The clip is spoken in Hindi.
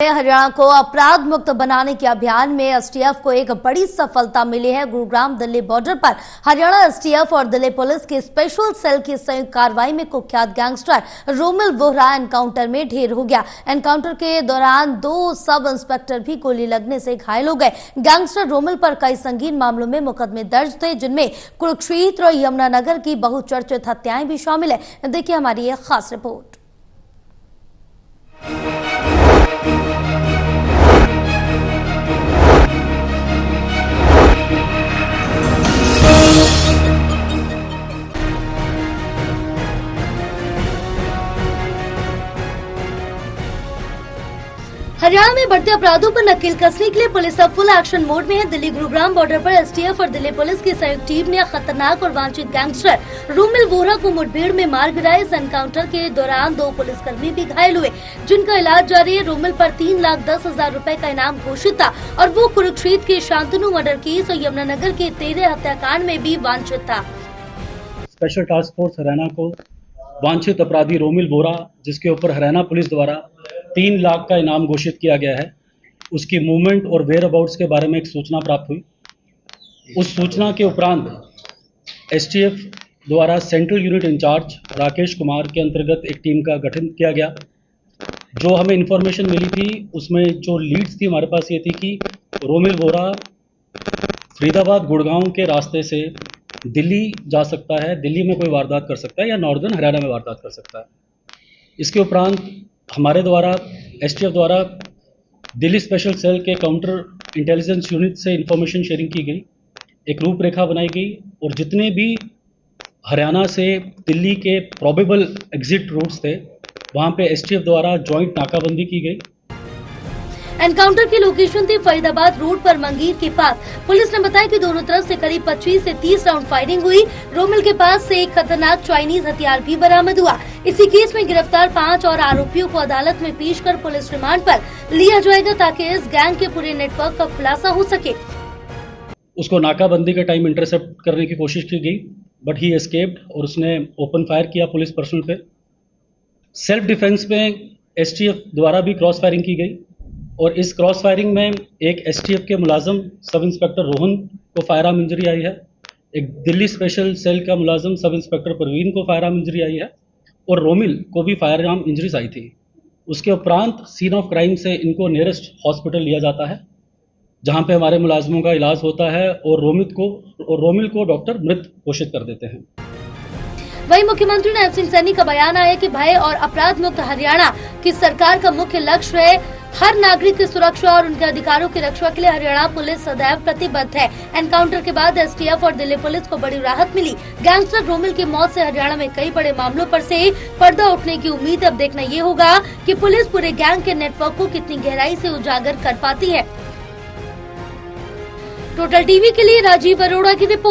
हरियाणा को अपराध मुक्त बनाने के अभियान में एसटीएफ को एक बड़ी सफलता मिली है। गुरुग्राम दिल्ली बॉर्डर पर हरियाणा एसटीएफ और दिल्ली पुलिस की स्पेशल सेल की संयुक्त कार्रवाई में कुख्यात गैंगस्टर रोमिल बोहरा एनकाउंटर में ढेर हो गया। एनकाउंटर के दौरान 2 सब इंस्पेक्टर भी गोली लगने से घायल हो गए। गैंगस्टर रोमिल पर कई संगीन मामलों में मुकदमे दर्ज थे, जिनमें कुरुक्षेत्र और यमुनानगर की बहुचर्चित हत्याएं भी शामिल है। देखिए हमारी ये खास रिपोर्ट। हरियाणा में बढ़ते अपराधों पर नकेल कसने के लिए पुलिस अब फुल एक्शन मोड में है। दिल्ली गुरुग्राम बॉर्डर पर एसटीएफ और दिल्ली पुलिस की संयुक्त टीम ने खतरनाक और वांछित गैंगस्टर रोमिल बोहरा को मुठभेड़ में मार गिराया। इस एनकाउंटर के दौरान 2 पुलिसकर्मी भी घायल हुए, जिनका इलाज जारी है। रोमिल पर 3,10,000 रुपए का इनाम घोषित था और वो कुरुक्षेत्र के शांतनु मर्डर केस और यमुनानगर के 13 हत्याकांड में भी वांछित था। स्पेशल टास्क फोर्स हरियाणा को वांछित अपराधी रोमिल बोहरा, जिसके ऊपर हरियाणा पुलिस द्वारा 3 लाख का इनाम घोषित किया गया है, उसकी मूवमेंट और वेयर अबाउट्स के बारे में एक सूचना प्राप्त हुई। उस सूचना के उपरांत एसटीएफ द्वारा central unit incharge Rakesh Kumar के अंतर्गत एक टीम का गठन किया गया। जो हमें इंफॉर्मेशन मिली थी उसमें जो लीड्स थी हमारे पास ये थी कि रोमिल बोहरा फरीदाबाद गुड़गांव के रास्ते से दिल्ली जा सकता है, दिल्ली में कोई वारदात कर सकता है या नॉर्दर्न हरियाणा में वारदात कर सकता है। इसके उपरांत हमारे द्वारा एसटीएफ द्वारा दिल्ली स्पेशल सेल के काउंटर इंटेलिजेंस यूनिट से इंफॉर्मेशन शेयरिंग की गई, एक रूपरेखा बनाई गई और जितने भी हरियाणा से दिल्ली के प्रोबेबल एग्जिट रूट्स थे वहां पे एसटीएफ द्वारा जॉइंट नाकाबंदी की गई। एनकाउंटर की लोकेशन थी फरीदाबाद रोड पर मंगीर के पास। पुलिस ने बताया कि दोनों तरफ से करीब 25 से 30 राउंड फायरिंग हुई। रोमिल के पास से एक खतरनाक चाइनीज हथियार भी बरामद हुआ। इसी केस में गिरफ्तार 5 और आरोपियों को अदालत में पेश कर पुलिस रिमांड पर लिया जाएगा, ताकि इस गैंग के पूरे नेटवर्क का खुलासा हो सके। उसको नाकाबंदी का टाइम इंटरसेप्ट करने की कोशिश की गई, बट ही एस्केप्ड और उसने ओपन फायर किया पुलिस पर्सनल पे। सेल्फ डिफेंस में एसटीएफ द्वारा भी क्रॉस फायरिंग की गई और इस क्रॉस फायरिंग में एक एसटीएफ के मुलाजिम सब इंस्पेक्टर रोहन को फायर आर्म इंजरी आई है, एक दिल्ली स्पेशल सेल का मुलाजिम सब इंस्पेक्टर परवीन को फायर आर्म इंजरी आई है और रोमिल को भी फायर आर्म इंजरीज आई थी। उसके उपरांत सीन ऑफ क्राइम से इनको नियरेस्ट हॉस्पिटल लिया जाता है, जहां पे हमारे मुलाजिमों का इलाज होता है और रोमिल को डॉक्टर मृत घोषित कर देते हैं। वहीं मुख्यमंत्री नैब सिंह सैनी का बयान आया कि भय और अपराध मुक्त हरियाणा की सरकार का मुख्य लक्ष्य है। हर नागरिक की सुरक्षा और उनके अधिकारों की रक्षा के लिए हरियाणा पुलिस सदैव प्रतिबद्ध है। एनकाउंटर के बाद एसटीएफ और दिल्ली पुलिस को बड़ी राहत मिली। गैंगस्टर रोमिल की मौत से हरियाणा में कई बड़े मामलों पर से पर्दा उठने की उम्मीद। अब देखना ये होगा कि पुलिस पूरे गैंग के नेटवर्क को कितनी गहराई से उजागर कर पाती है। टोटल टीवी के लिए राजीव अरोड़ा की रिपोर्ट।